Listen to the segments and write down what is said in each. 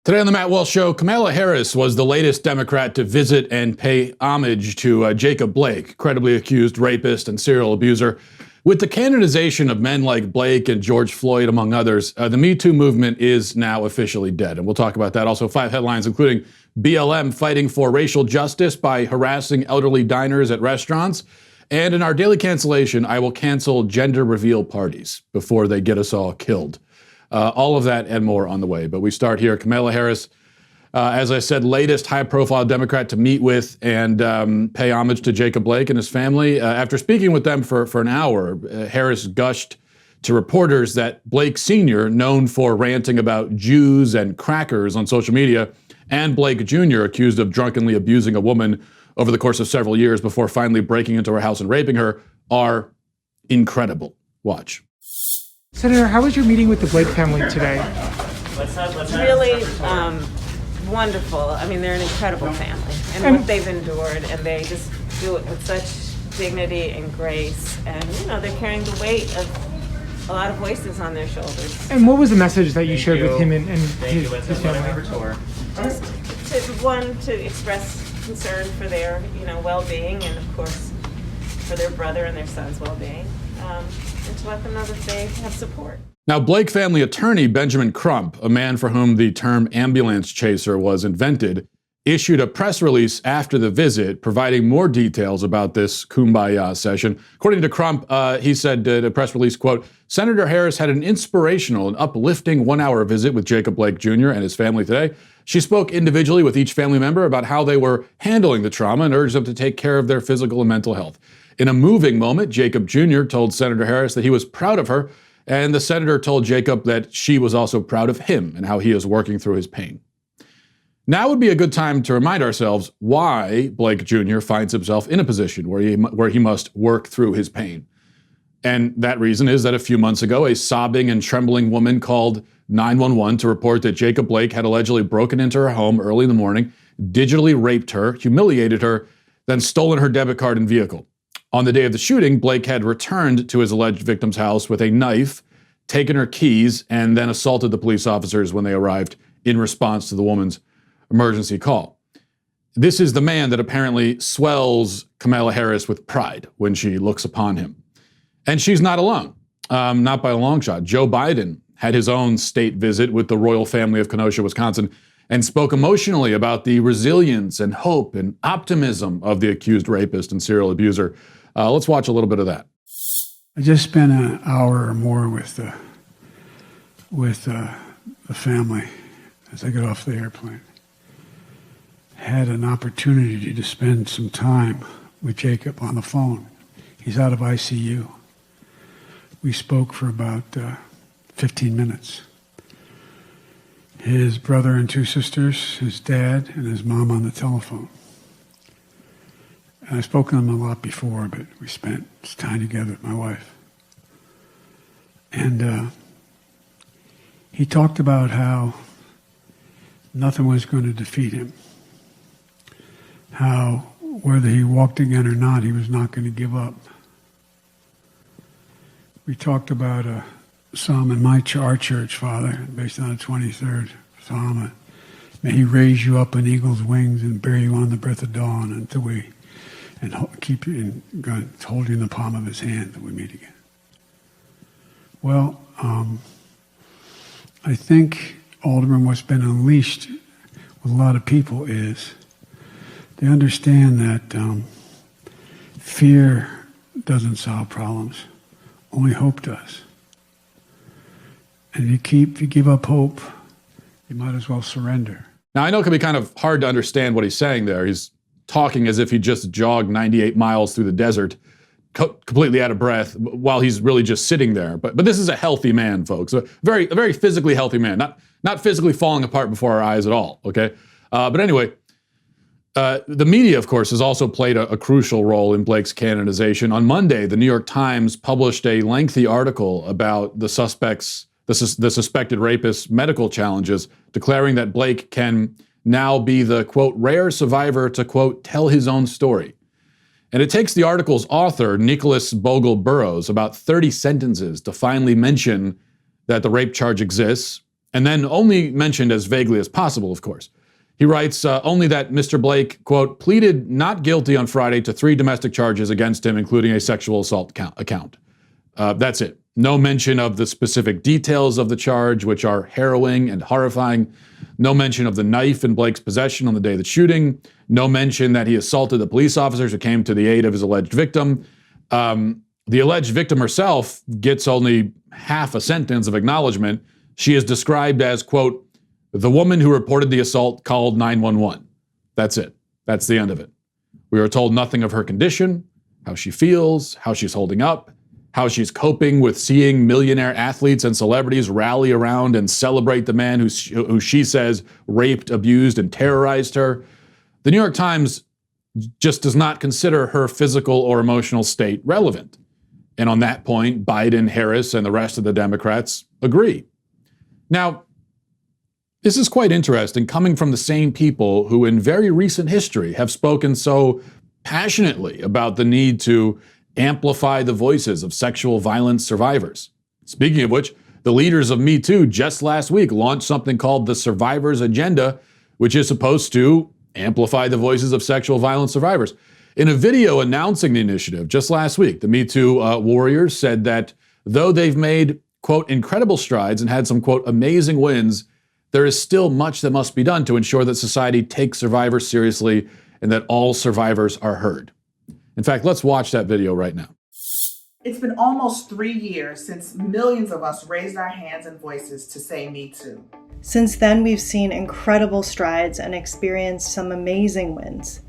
Today on the Matt Walsh Show, Kamala Harris was the latest Democrat to visit and pay homage to Jacob Blake, credibly accused rapist and serial abuser. With the canonization of men like Blake and George Floyd, among others, the MeToo movement is now officially dead. And we'll talk about that. Also, 5 headlines, including BLM fighting for racial justice by harassing elderly diners at restaurants. And in our Daily Cancellation, I will cancel gender reveal parties before they get us all killed. All of that and more on the way. But we start here. Kamala Harris, as I said, latest high-profile Democrat to meet with and pay homage to Jacob Blake and his family. After speaking with them for an hour, Harris gushed to reporters that Blake Sr., known for ranting about Jews and crackers on social media, and Blake Jr., accused of drunkenly abusing a woman over the course of several years before finally breaking into her house and raping her, are incredible. Watch. Senator, how was your meeting with the Blake family today? Really wonderful. I mean, they're an incredible family, and what they've endured, and they just do it with such dignity and grace, and they're carrying the weight of a lot of voices on their shoulders. And what was the message that you shared with him and his family? Just to express concern for their well-being, and of course for their brother and their son's well-being. And to let them know that they have support. Now, Blake family attorney Benjamin Crump, a man for whom the term ambulance chaser was invented, issued a press release after the visit, providing more details about this kumbaya session. According to Crump, he said in a press release, quote, Senator Harris had an inspirational and uplifting 1-hour visit with Jacob Blake Jr. and his family today. She spoke individually with each family member about how they were handling the trauma and urged them to take care of their physical and mental health. In a moving moment, Jacob Jr. told Senator Harris that he was proud of her, and the senator told Jacob that she was also proud of him and how he is working through his pain. Now would be a good time to remind ourselves why Blake Jr. finds himself in a position where he must work through his pain. And that reason is that a few months ago, a sobbing and trembling woman called 911 to report that Jacob Blake had allegedly broken into her home early in the morning, digitally raped her, humiliated her, then stolen her debit card and vehicle. On the day of the shooting, Blake had returned to his alleged victim's house with a knife, taken her keys, and then assaulted the police officers when they arrived in response to the woman's emergency call. This is the man that apparently swells Kamala Harris with pride when she looks upon him. And she's not alone, not by a long shot. Joe Biden had his own state visit with the royal family of Kenosha, Wisconsin, and spoke emotionally about the resilience and hope and optimism of the accused rapist and serial abuser. Let's watch a little bit of that. I just spent an hour or more with the family as I got off the airplane. Had an opportunity to spend some time with Jacob on the phone. He's out of ICU. We spoke for about 15 minutes. His brother and 2 sisters, his dad, and his mom on the telephone. And I've spoken to him a lot before, but we spent time together with my wife. And he talked about how nothing was going to defeat him. How, whether he walked again or not, he was not going to give up. We talked about a psalm in our church, Father, based on the 23rd Psalm. May he raise you up on eagle's wings and bear you on the breath of dawn until and keep you in God, hold you in the palm of his hand until we meet again. Well, I think, Alderman, what's been unleashed with a lot of people is they understand that fear doesn't solve problems. Only hope does. And if you give up hope, you might as well surrender. Now, I know it can be kind of hard to understand what he's saying there. He's talking as if he just jogged 98 miles through the desert, completely out of breath, while he's really just sitting there. But this is a healthy man, folks. A very physically healthy man, not physically falling apart before our eyes at all, okay? But anyway, the media, of course, has also played a crucial role in Blake's canonization. On Monday, the New York Times published a lengthy article about the suspected rapist's medical challenges, declaring that Blake can now be the, quote, rare survivor to, quote, tell his own story. And it takes the article's author, Nicholas Bogle Burrows, about 30 sentences to finally mention that the rape charge exists And then only mentioned as vaguely as possible, of course. He writes only that Mr. Blake, quote, pleaded not guilty on Friday to 3 domestic charges against him, including a sexual assault account. That's it. No mention of the specific details of the charge, which are harrowing and horrifying. No mention of the knife in Blake's possession on the day of the shooting. No mention that he assaulted the police officers who came to the aid of his alleged victim. The alleged victim herself gets only half a sentence of acknowledgement. She is described as, quote, the woman who reported the assault called 911. That's it. That's the end of it. We are told nothing of her condition, how she feels, how she's holding up, how she's coping with seeing millionaire athletes and celebrities rally around and celebrate the man who she says raped, abused, and terrorized her. The New York Times just does not consider her physical or emotional state relevant. And on that point, Biden, Harris, and the rest of the Democrats agree. Now, this is quite interesting, coming from the same people who in very recent history have spoken so passionately about the need to amplify the voices of sexual violence survivors. Speaking of which, the leaders of MeToo just last week launched something called the Survivors Agenda, which is supposed to amplify the voices of sexual violence survivors. In a video announcing the initiative just last week, the MeToo warriors said that though they've made, quote, incredible strides and had some, quote, amazing wins, there is still much that must be done to ensure that society takes survivors seriously and that all survivors are heard. In fact, let's watch that video right now. It's been almost 3 years since millions of us raised our hands and voices to say Me Too. Since then, we've seen incredible strides and experienced some amazing wins.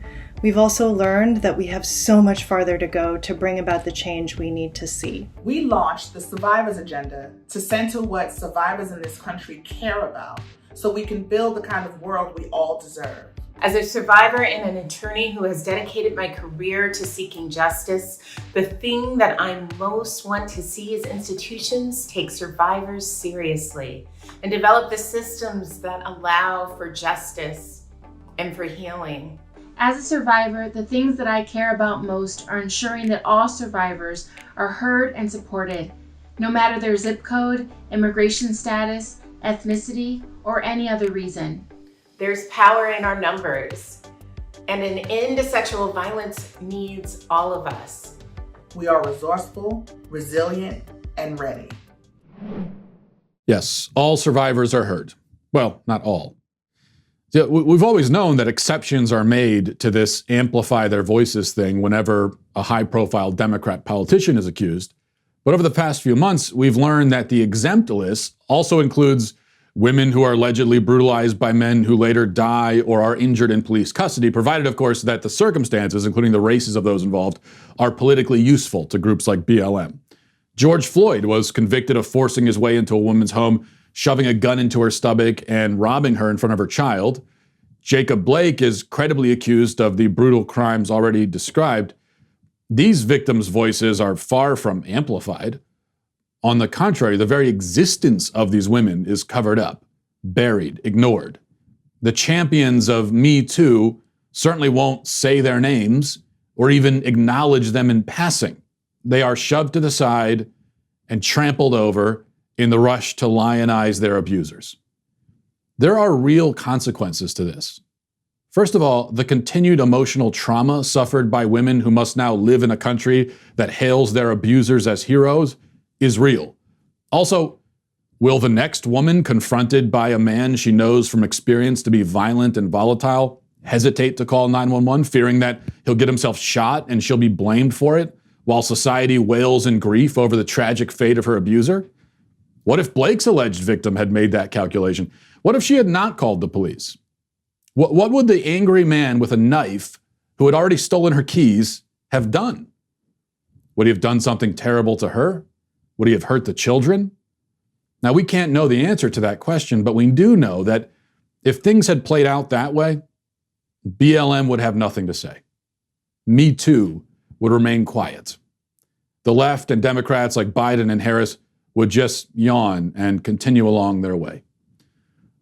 We've also learned that we have so much farther to go to bring about the change we need to see. We launched the Survivors Agenda to center what survivors in this country care about so we can build the kind of world we all deserve. As a survivor and an attorney who has dedicated my career to seeking justice, the thing that I most want to see is institutions take survivors seriously and develop the systems that allow for justice and for healing. As a survivor, the things that I care about most are ensuring that all survivors are heard and supported, no matter their zip code, immigration status, ethnicity, or any other reason. There's power in our numbers, and an end to sexual violence needs all of us. We are resourceful, resilient, and ready. Yes, all survivors are heard. Well, not all. Yeah, we've always known that exceptions are made to this amplify their voices thing whenever a high-profile Democrat politician is accused. But over the past few months, we've learned that the exempt list also includes women who are allegedly brutalized by men who later die or are injured in police custody, provided, of course, that the circumstances, including the races of those involved, are politically useful to groups like BLM. George Floyd was convicted of forcing his way into a woman's home, shoving a gun into her stomach and robbing her in front of her child. Jacob Blake is credibly accused of the brutal crimes already described. These victims' voices are far from amplified. On the contrary, the very existence of these women is covered up, buried, ignored. The champions of Me Too certainly won't say their names or even acknowledge them in passing. They are shoved to the side and trampled over in the rush to lionize their abusers. There are real consequences to this. First of all, the continued emotional trauma suffered by women who must now live in a country that hails their abusers as heroes is real. Also, will the next woman confronted by a man she knows from experience to be violent and volatile hesitate to call 911, fearing that he'll get himself shot and she'll be blamed for it, while society wails in grief over the tragic fate of her abuser? What if Blake's alleged victim had made that calculation? What if she had not called the police? What would the angry man with a knife who had already stolen her keys have done? Would he have done something terrible to her? Would he have hurt the children? Now, we can't know the answer to that question, but we do know that if things had played out that way, BLM would have nothing to say. Me Too would remain quiet. The left and Democrats like Biden and Harris would just yawn and continue along their way.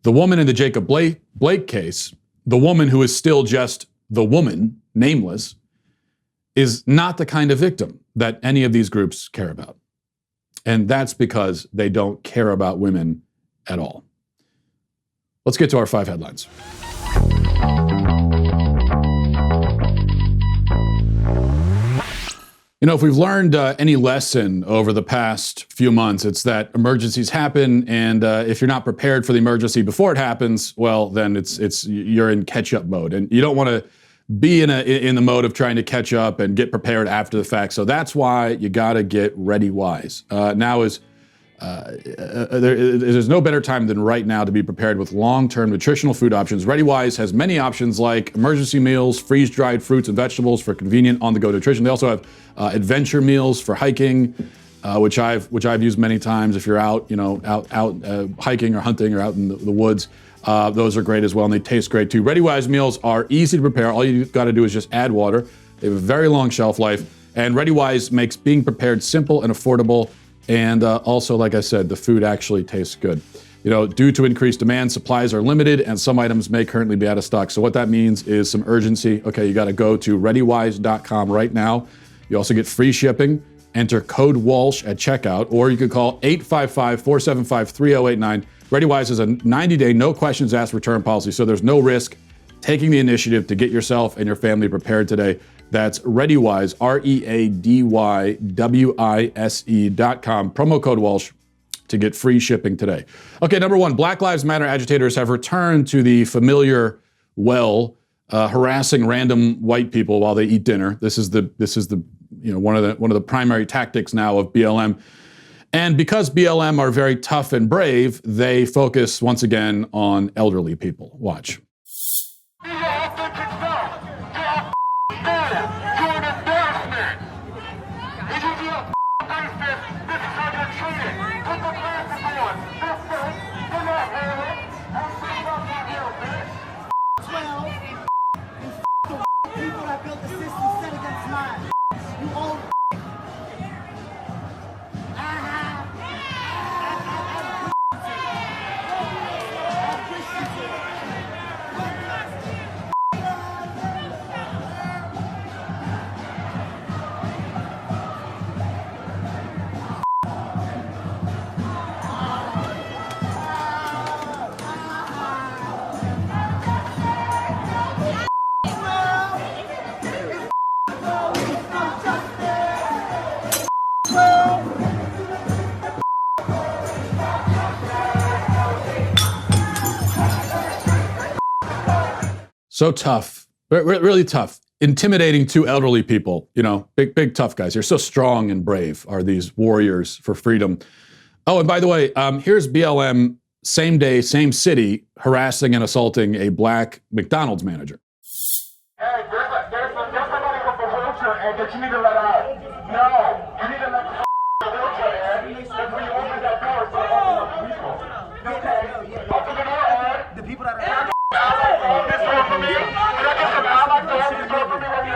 The woman in the Jacob Blake case, the woman who is still just the woman, nameless, is not the kind of victim that any of these groups care about. And that's because they don't care about women at all. Let's get to our 5 headlines. You know, if we've learned any lesson over the past few months, it's that emergencies happen, and if you're not prepared for the emergency before it happens, well, then you're in catch-up mode, and you don't want to be in the mode of trying to catch up and get prepared after the fact. So that's why you got to get ready wise. There's no better time than right now to be prepared with long-term nutritional food options. ReadyWise has many options like emergency meals, freeze-dried fruits and vegetables for convenient on-the-go nutrition. They also have adventure meals for hiking, which I've used many times. If you're out hiking or hunting or out in the woods, those are great as well, and they taste great too. ReadyWise meals are easy to prepare. All you got to do is just add water. They have a very long shelf life, and ReadyWise makes being prepared simple and affordable. And also, like I said, the food actually tastes good. You know, due to increased demand, supplies are limited and some items may currently be out of stock. So what that means is some urgency. Okay, you got to go to readywise.com right now. You also get free shipping. Enter code Walsh at checkout, or you could call 855-475-3089. ReadyWise is a 90-day, no questions asked return policy, so there's no risk taking the initiative to get yourself and your family prepared today. That's ReadyWise, ReadyWise.com, promo code Walsh to get free shipping today. Okay, number 1, Black Lives Matter agitators have returned to the familiar harassing random white people while they eat dinner. This is the one of the primary tactics now of BLM. And because BLM are very tough and brave, they focus once again on elderly people. Watch. So tough, really tough, intimidating to elderly people, big tough guys. They're so strong and brave, are these warriors for freedom. Oh, and by the way, here's BLM, same day, same city, harassing and assaulting a black McDonald's manager. Hey, there's somebody with a wheelchair, Ed, that you need to let out. No, you need to let the wheelchair, Ed. Because when you open that door, it's going to open up people. Okay, open the door, Ed. The people that are... This door for me. Can I get some allies to hold this door for me? Can you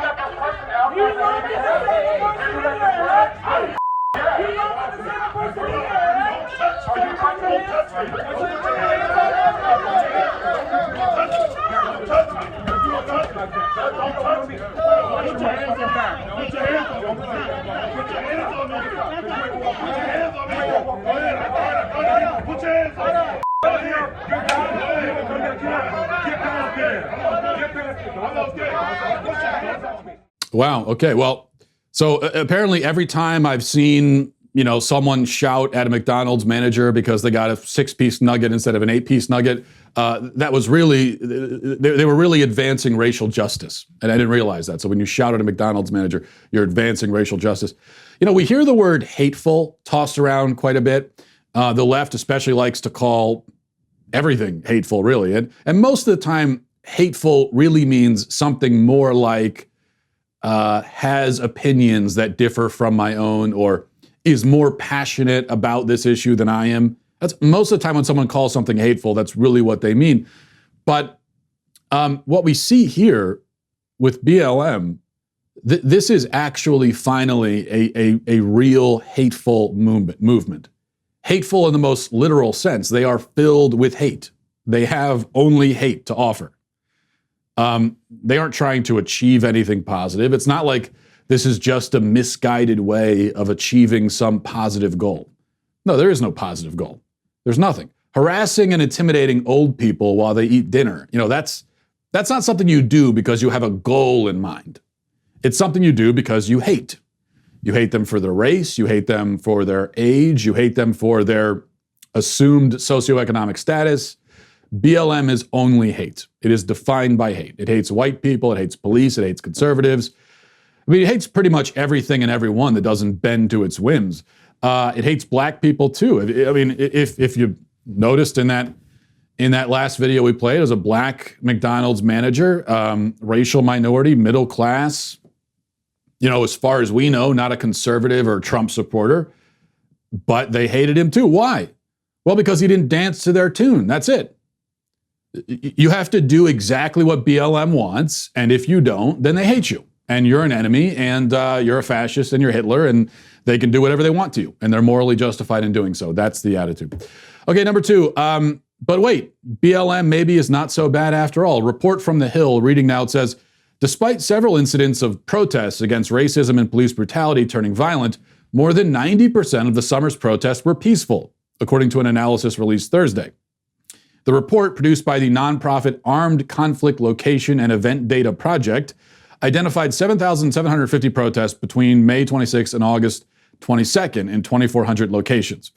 let this person out? Can you let this person? Are you trying to touch me? Don't touch me. Put your hands on back. Put your hands on me. Put your hands on me. Put your hands on me. Go ahead. Put your hands on me. Wow. Okay. Well, so apparently every time I've seen, someone shout at a McDonald's manager because they got a 6-piece nugget instead of an 8-piece nugget, that was really, they were really advancing racial justice. And I didn't realize that. So when you shout at a McDonald's manager, you're advancing racial justice. We hear the word hateful tossed around quite a bit. The left especially likes to call everything hateful, really. And most of the time, hateful really means something more like has opinions that differ from my own or is more passionate about this issue than I am. That's most of the time when someone calls something hateful, that's really what they mean. But what we see here with BLM, this is actually finally a real hateful movement. Hateful in the most literal sense. They are filled with hate. They have only hate to offer. They aren't trying to achieve anything positive. It's not like this is just a misguided way of achieving some positive goal. No, there is no positive goal. There's nothing. Harassing and intimidating old people while they eat dinner. You know, that's not something you do because you have a goal in mind. It's something you do because you hate. You hate them for their race, you hate them for their age, you hate them for their assumed socioeconomic status. BLM is only hate. It is defined by hate. It hates white people, it hates police, it hates conservatives. I mean, it hates pretty much everything and everyone that doesn't bend to its whims. It hates black people too. I mean, if you noticed in that last video we played, as a black McDonald's manager, racial minority, middle class, you know, as far as we know, not a conservative or Trump supporter, but they hated him too. Why? Well, because he didn't dance to their tune. That's it. You have to do exactly what BLM wants, and if you don't, then they hate you, and you're an enemy, and you're a fascist, and you're Hitler, and they can do whatever they want to you, and they're morally justified in doing so. That's the attitude. Okay, number two, but wait, BLM maybe is not so bad after all. A report from The Hill, reading now, it says, despite several incidents of protests against racism and police brutality turning violent, more than 90% of the summer's protests were peaceful, according to an analysis released Thursday. The report, produced by the nonprofit Armed Conflict Location and Event Data Project, identified 7,750 protests between May 26 and August 22nd in 2,400 locations.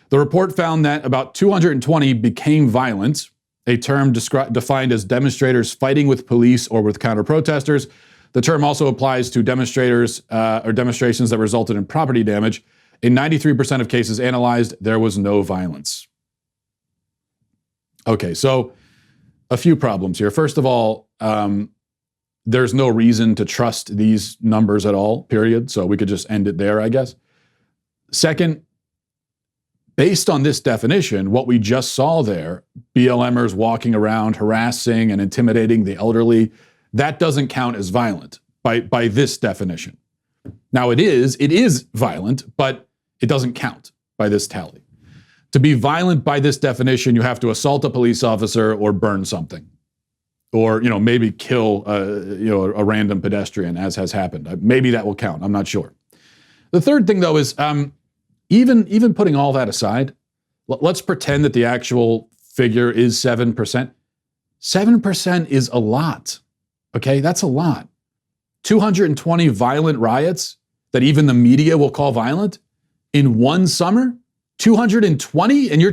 The report found that about 220 became violent, a term defined as demonstrators fighting with police or with counter-protesters. The term also applies to demonstrators or demonstrations that resulted in property damage. In 93% of cases analyzed, there was no violence. Okay, so a few problems here. First of all, there's no reason to trust these numbers at all, period. So we could just end it there, I guess. Second, based on this definition, what we just saw there, BLMers walking around harassing and intimidating the elderly, that doesn't count as violent by this definition. Now it is violent, but it doesn't count by this tally. To be violent by this definition, you have to assault a police officer or burn something, or maybe kill a random pedestrian, as has happened. Maybe that will count. I'm not sure. The third thing, though, is even putting all that aside, let's pretend that the actual figure is 7%. 7% is a lot. Okay, that's a lot. 220 violent riots that even the media will call violent in one summer. 220, and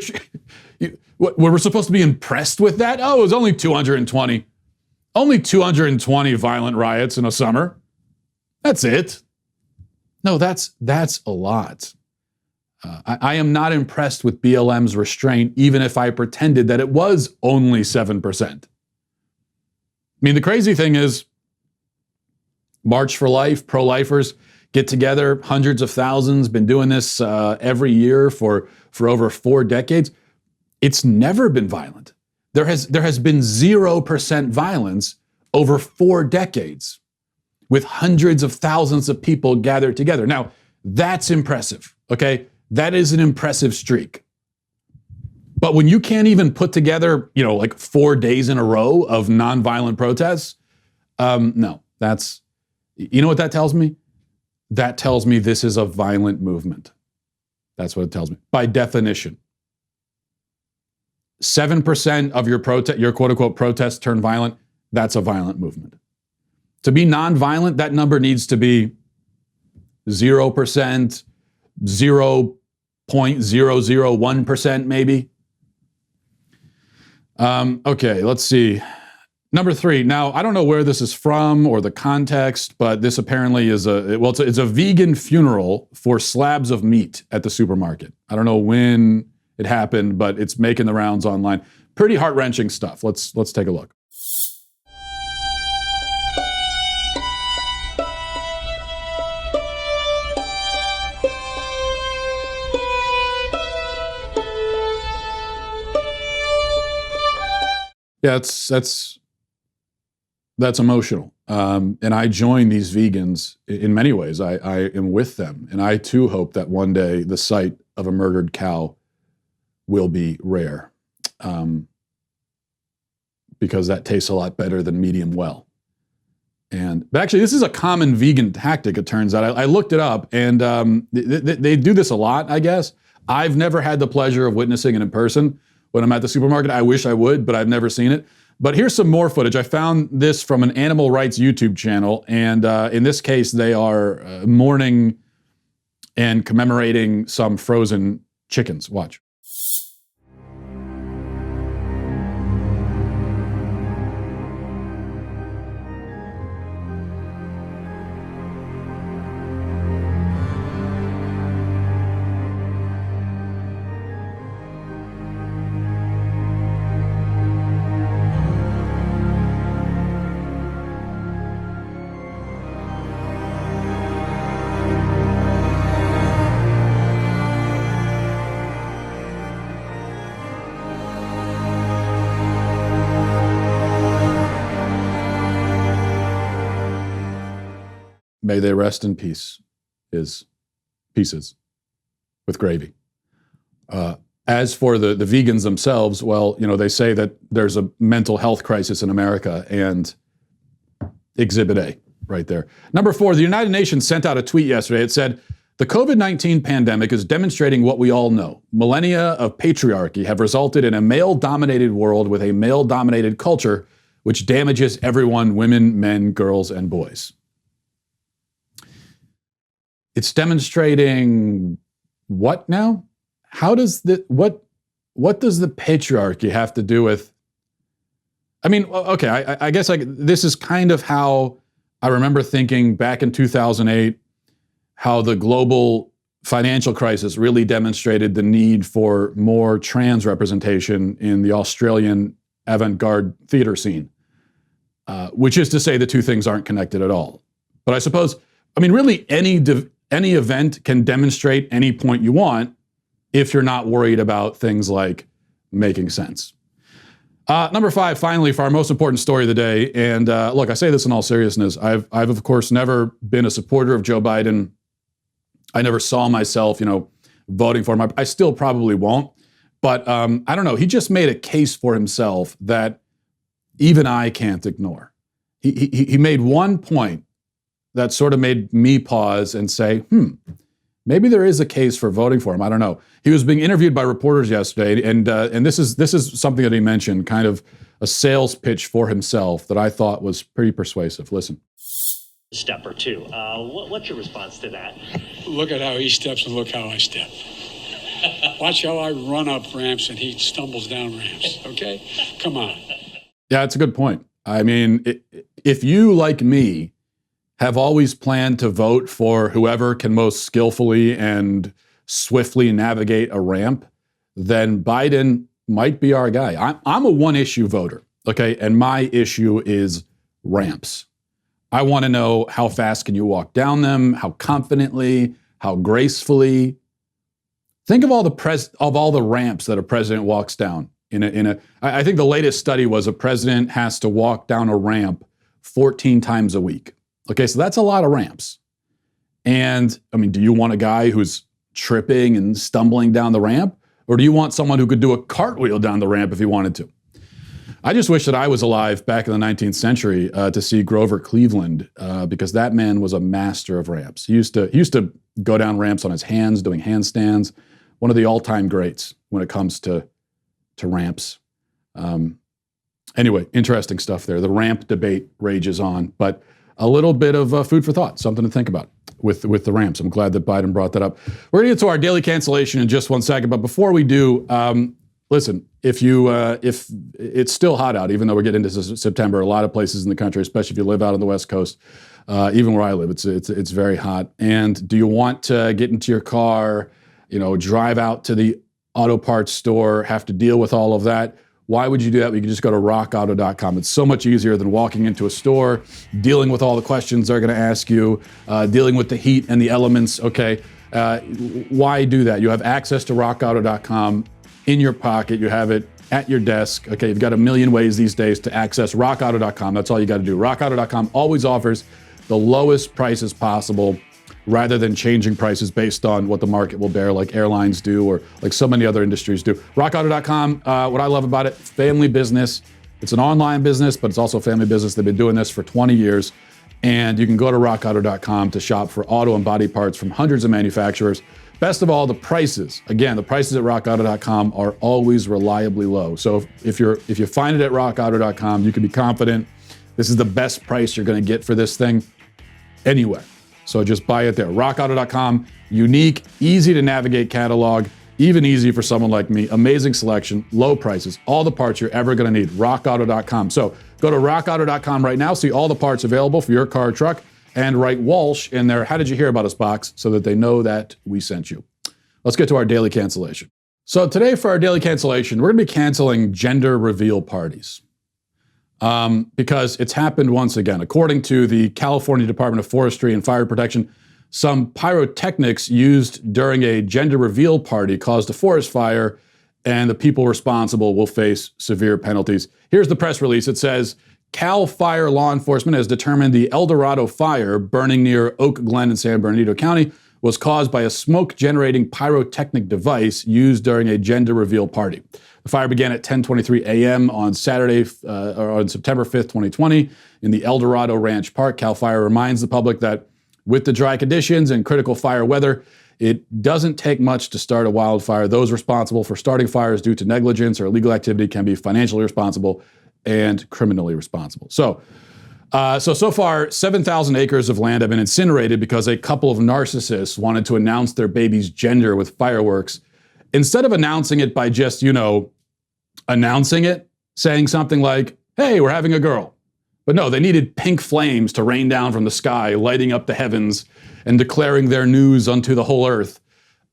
we're supposed to be impressed with that? Oh, it was only 220. Only 220 violent riots in a summer. That's it. No, that's a lot. I am not impressed with BLM's restraint, even if I pretended that it was only 7%. I mean, the crazy thing is, March for Life, pro-lifers get together, hundreds of thousands, been doing this every year for over 4 decades. It's never been violent. There has been 0% violence over 4 decades, with hundreds of thousands of people gathered together. Now, that's impressive, okay? That is an impressive streak. But when you can't even put together, like 4 days in a row of nonviolent protests, no, that's, you know what that tells me? That tells me this is a violent movement. That's what it tells me, by definition. 7% of your quote-unquote protests turn violent, that's a violent movement. To be nonviolent, that number needs to be 0%, 0.001% maybe. Okay, let's see. Number 3. Now, I don't know where this is from or the context, but this apparently is it's a vegan funeral for slabs of meat at the supermarket. I don't know when it happened, but it's making the rounds online. Pretty heart-wrenching stuff. Let's take a look. Yeah, that's emotional. And I join these vegans in many ways. I am with them. And I too hope that one day the sight of a murdered cow will be rare. Because that tastes a lot better than medium well. But actually, this is a common vegan tactic, it turns out. I looked it up, and they do this a lot, I guess. I've never had the pleasure of witnessing it in person. when I'm at the supermarket. I wish I would, but I've never seen it. But here's some more footage. I found this from an animal rights YouTube channel, and in this case, they are mourning and commemorating some frozen chickens. Watch. May they rest in peace, is pieces with gravy. As for the vegans themselves, well, you know, they say that there's a mental health crisis in America, and Exhibit A right there. Number 4, the United Nations sent out a tweet yesterday. It said, the COVID-19 pandemic is demonstrating what we all know. Millennia of patriarchy have resulted in a male-dominated world with a male-dominated culture, which damages everyone, women, men, girls, and boys. It's demonstrating what now? How does what does the patriarchy have to do with? I mean, okay, I guess this is kind of how I remember thinking back in 2008, how the global financial crisis really demonstrated the need for more trans representation in the Australian avant-garde theater scene, which is to say the two things aren't connected at all. But I suppose, I mean, really any event can demonstrate any point you want if you're not worried about things like making sense. Number 5, finally, for our most important story of the day, and look, I say this in all seriousness, I've of course never been a supporter of Joe Biden. I never saw myself, voting for him. I still probably won't, but I don't know. He just made a case for himself that even I can't ignore. He made one point that sort of made me pause and say, maybe there is a case for voting for him. I don't know. He was being interviewed by reporters yesterday, and this is something that he mentioned, kind of a sales pitch for himself that I thought was pretty persuasive. Listen. Step or two. What's your response to that? Look at how he steps and look how I step. Watch how I run up ramps and he stumbles down ramps, okay? Come on. Yeah, it's a good point. I mean, if you, like me, have always planned to vote for whoever can most skillfully and swiftly navigate a ramp, then Biden might be our guy. I'm a one-issue voter, okay? And my issue is ramps. I want to know how fast can you walk down them, how confidently, how gracefully. Think of all the ramps that a president walks down. I think the latest study was a president has to walk down a ramp 14 times a week. Okay, so that's a lot of ramps. And, I mean, do you want a guy who's tripping and stumbling down the ramp? Or do you want someone who could do a cartwheel down the ramp if he wanted to? I just wish that I was alive back in the 19th century to see Grover Cleveland, because that man was a master of ramps. He used to go down ramps on his hands doing handstands. One of the all-time greats when it comes to ramps. Anyway, interesting stuff there. The ramp debate rages on, but a little bit of food for thought, something to think about with the ramps. I'm glad that Biden brought that up. We're going to get to our daily cancellation in just one second, but before we do, listen, if it's still hot out, even though we're getting into September, a lot of places in the country, especially if you live out on the West Coast, even where I live, it's very hot. And do you want to get into your car, drive out to the auto parts store, have to deal with all of that? Why would you do that? You can just go to rockauto.com. It's so much easier than walking into a store, dealing with all the questions they're going to ask you, dealing with the heat and the elements. Okay, why do that? You have access to rockauto.com in your pocket. You have it at your desk. Okay, you've got a million ways these days to access rockauto.com. That's all you got to do. Rockauto.com always offers the lowest prices possible, rather than changing prices based on what the market will bear, like airlines do or like so many other industries do. RockAuto.com, what I love about it, family business. It's an online business, but it's also a family business. They've been doing this for 20 years. And you can go to RockAuto.com to shop for auto and body parts from hundreds of manufacturers. Best of all, the prices. Again, the prices at rockauto.com are always reliably low. So if you find it at rockauto.com, you can be confident this is the best price you're going to get for this thing anywhere. So just buy it there. rockauto.com, unique, easy to navigate catalog, even easy for someone like me. Amazing selection, low prices, all the parts you're ever going to need. rockauto.com. So go to rockauto.com right now, see all the parts available for your car or truck, and write Walsh in their "How did you hear about us" box so that they know that we sent you. Let's get to our daily cancellation. So today for our daily cancellation, we're going to be canceling gender reveal parties. Because it's happened once again. According to the California Department of Forestry and Fire Protection, some pyrotechnics used during a gender reveal party caused a forest fire, and the people responsible will face severe penalties. Here's the press release. It says, Cal Fire law enforcement has determined the El Dorado fire burning near Oak Glen in San Bernardino County was caused by a smoke-generating pyrotechnic device used during a gender reveal party. The fire began at 10:23 a.m. on Saturday, or on September 5th, 2020, in the El Dorado Ranch Park. Cal Fire reminds the public that with the dry conditions and critical fire weather, it doesn't take much to start a wildfire. Those responsible for starting fires due to negligence or illegal activity can be financially responsible and criminally responsible. So far, 7,000 acres of land have been incinerated because a couple of narcissists wanted to announce their baby's gender with fireworks. Instead of announcing it by just, announcing it, saying something like, hey, we're having a girl. But no, they needed pink flames to rain down from the sky, lighting up the heavens and declaring their news unto the whole earth.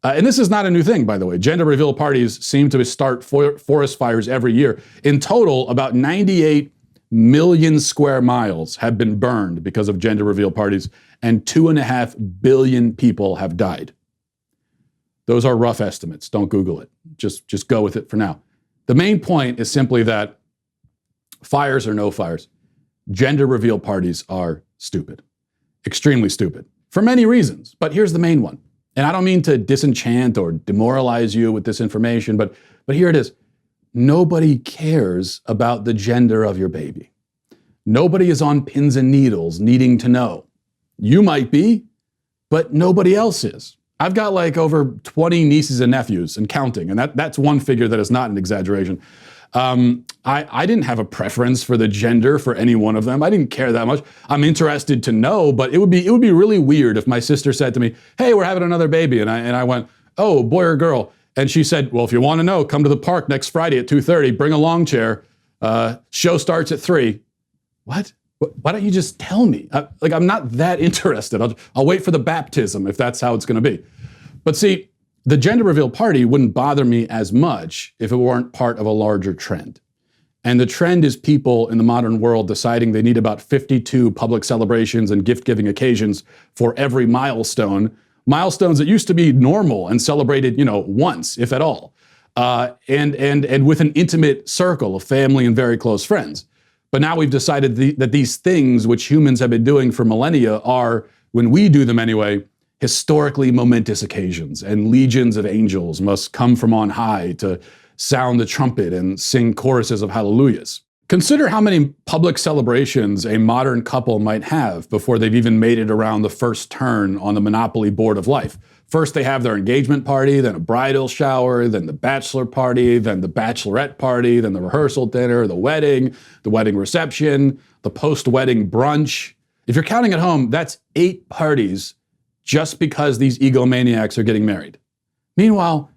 And this is not a new thing, by the way. Gender reveal parties seem to start forest fires every year. In total, about 98 million square miles have been burned because of gender reveal parties, and 2.5 billion people have died. Those are rough estimates. Don't Google it. Just go with it for now. The main point is simply that fires or no fires, gender reveal parties are stupid. Extremely stupid. For many reasons, but here's the main one. And I don't mean to disenchant or demoralize you with this information, but here it is. Nobody cares about the gender of your baby. Nobody is on pins and needles needing to know. You might be, but nobody else is. I've got like over 20 nieces and nephews and counting, and that's one figure that is not an exaggeration. I didn't have a preference for the gender for any one of them. I didn't care that much. I'm interested to know, but it would be really weird if my sister said to me, hey, we're having another baby. And I went, oh, boy or girl. And she said, well, if you want to know, come to the park next Friday at 2:30, bring a lawn chair. Show starts at 3. What? Why don't you just tell me? I'm not that interested. I'll wait for the baptism if that's how it's going to be. But see, the gender reveal party wouldn't bother me as much if it weren't part of a larger trend. And the trend is people in the modern world deciding they need about 52 public celebrations and gift-giving occasions for every milestone. Milestones that used to be normal and celebrated, once, if at all. And with an intimate circle of family and very close friends. But now we've decided that these things which humans have been doing for millennia are, when we do them anyway, historically momentous occasions, and legions of angels must come from on high to sound the trumpet and sing choruses of hallelujahs. Consider how many public celebrations a modern couple might have before they've even made it around the first turn on the Monopoly board of life. First, they have their engagement party, then a bridal shower, then the bachelor party, then the bachelorette party, then the rehearsal dinner, the wedding reception, the post-wedding brunch. If you're counting at home, that's 8 parties just because these egomaniacs are getting married. Meanwhile,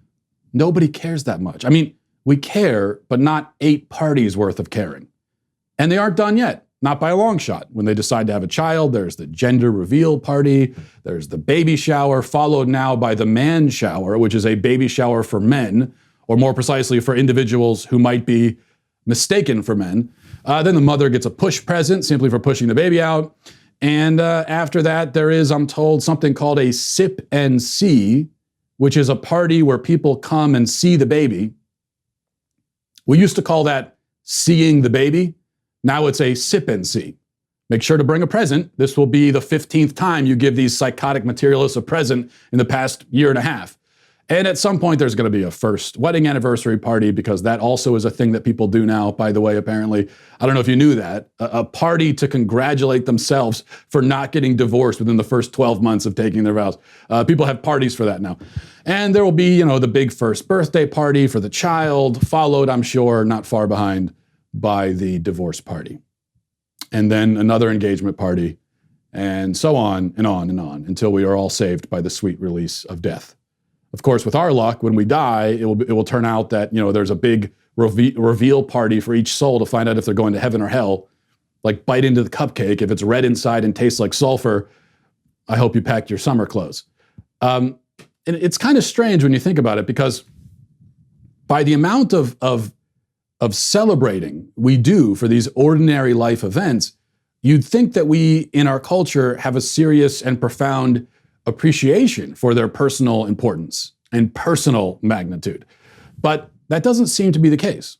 nobody cares that much. I mean, we care, but not 8 parties worth of caring. And they aren't done yet, not by a long shot. When they decide to have a child, there's the gender reveal party, there's the baby shower, followed now by the man shower, which is a baby shower for men, or more precisely for individuals who might be mistaken for men. Then the mother gets a push present simply for pushing the baby out. And after that, there is, I'm told, something called a sip and see, which is a party where people come and see the baby. We used to call that seeing the baby. Now it's a sip and see. Make sure to bring a present. This will be the 15th time you give these psychotic materialists a present in the past year and a half. And at some point, there's going to be a first wedding anniversary party, because that also is a thing that people do now, by the way, apparently. I don't know if you knew that. A party to congratulate themselves for not getting divorced within the first 12 months of taking their vows. People have parties for that now. And there will be, the big first birthday party for the child, followed, I'm sure, not far behind, by the divorce party. And then another engagement party, and so on and on and on, until we are all saved by the sweet release of death. Of course, with our luck, when we die, it will turn out that, there's a big reveal party for each soul to find out if they're going to heaven or hell. Like, bite into the cupcake. If it's red inside and tastes like sulfur, I hope you packed your summer clothes. And it's kind of strange when you think about it, because by the amount of celebrating we do for these ordinary life events, you'd think that we, in our culture, have a serious and profound appreciation for their personal importance and personal magnitude. But that doesn't seem to be the case.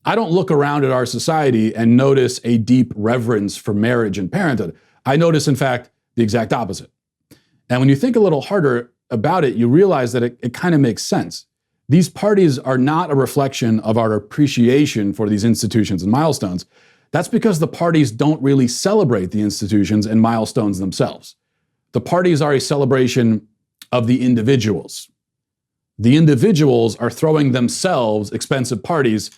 I don't look around at our society and notice a deep reverence for marriage and parenthood. I notice, in fact, the exact opposite. And when you think a little harder about it, you realize that it kind of makes sense. These parties are not a reflection of our appreciation for these institutions and milestones. That's because the parties don't really celebrate the institutions and milestones themselves. The parties are a celebration of the individuals. The individuals are throwing themselves expensive parties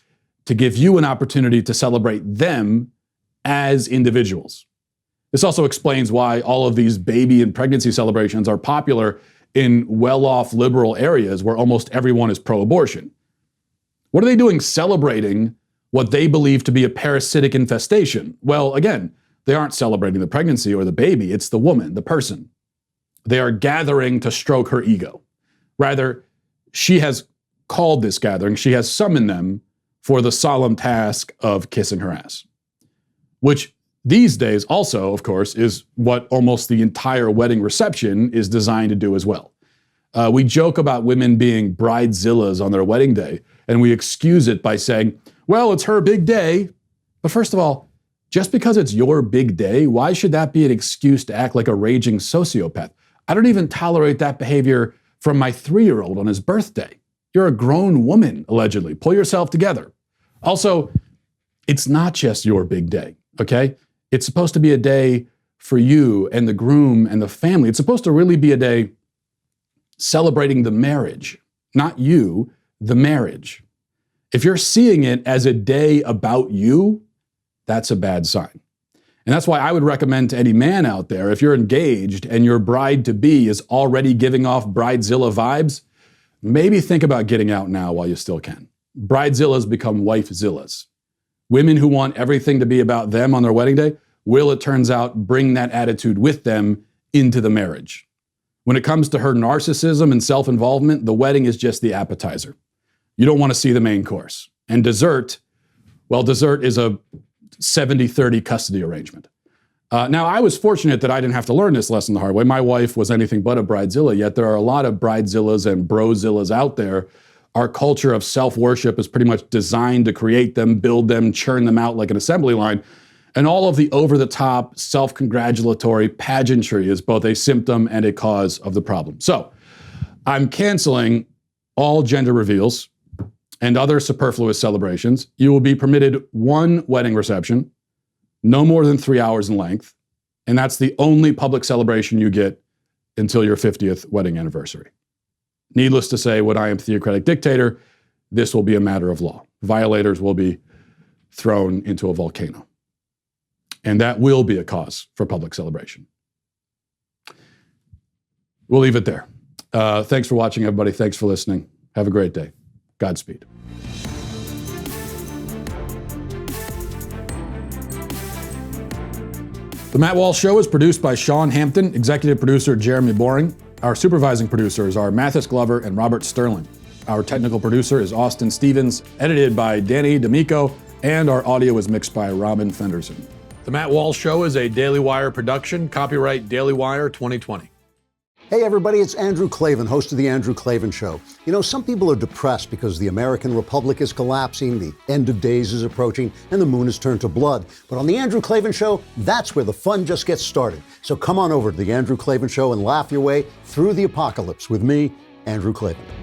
to give you an opportunity to celebrate them as individuals. This also explains why all of these baby and pregnancy celebrations are popular in well-off liberal areas where almost everyone is pro-abortion. What are they doing celebrating what they believe to be a parasitic infestation? Well, again, they aren't celebrating the pregnancy or the baby, it's the woman, the person. They are gathering to stroke her ego. Rather, she has called this gathering, she has summoned them for the solemn task of kissing her ass. Which these days also, of course, is what almost the entire wedding reception is designed to do as well. We joke about women being bridezillas on their wedding day, and we excuse it by saying, well, it's her big day. But first of all, just because it's your big day, why should that be an excuse to act like a raging sociopath? I don't even tolerate that behavior from my 3-year-old on his birthday. You're a grown woman, allegedly. Pull yourself together. Also, it's not just your big day, okay? It's supposed to be a day for you and the groom and the family. It's supposed to really be a day celebrating the marriage, not you, the marriage. If you're seeing it as a day about you, that's a bad sign. And that's why I would recommend to any man out there, if you're engaged and your bride-to-be is already giving off bridezilla vibes, maybe think about getting out now while you still can. Bridezillas become wifezillas. Women who want everything to be about them on their wedding day will, it turns out, bring that attitude with them into the marriage. When it comes to her narcissism and self-involvement, the wedding is just the appetizer. You don't want to see the main course. And dessert, well, dessert is a 70-30 custody arrangement. Now, I was fortunate that I didn't have to learn this lesson the hard way. My wife was anything but a bridezilla, yet there are a lot of bridezillas and brozillas out there. Our culture of self-worship is pretty much designed to create them, build them, churn them out like an assembly line. And all of the over-the-top, self-congratulatory pageantry is both a symptom and a cause of the problem. So, I'm canceling all gender reveals and other superfluous celebrations. You will be permitted one wedding reception, no more than 3 hours in length, and that's the only public celebration you get until your 50th wedding anniversary. Needless to say, when I am theocratic dictator, this will be a matter of law. Violators will be thrown into a volcano. And that will be a cause for public celebration. We'll leave it there. Thanks for watching, everybody. Thanks for listening. Have a great day. Godspeed. The Matt Walsh Show is produced by Sean Hampton, executive producer Jeremy Boring. Our supervising producers are Mathis Glover and Robert Sterling. Our technical producer is Austin Stevens, edited by Danny D'Amico, and our audio is mixed by Robin Fenderson. The Matt Walsh Show is a Daily Wire production, copyright Daily Wire 2020. Hey everybody, it's Andrew Klavan, host of The Andrew Klavan Show. You know, some people are depressed because the American Republic is collapsing, the end of days is approaching, and the moon has turned to blood. But on The Andrew Klavan Show, that's where the fun just gets started. So come on over to The Andrew Klavan Show and laugh your way through the apocalypse with me Andrew Klavan.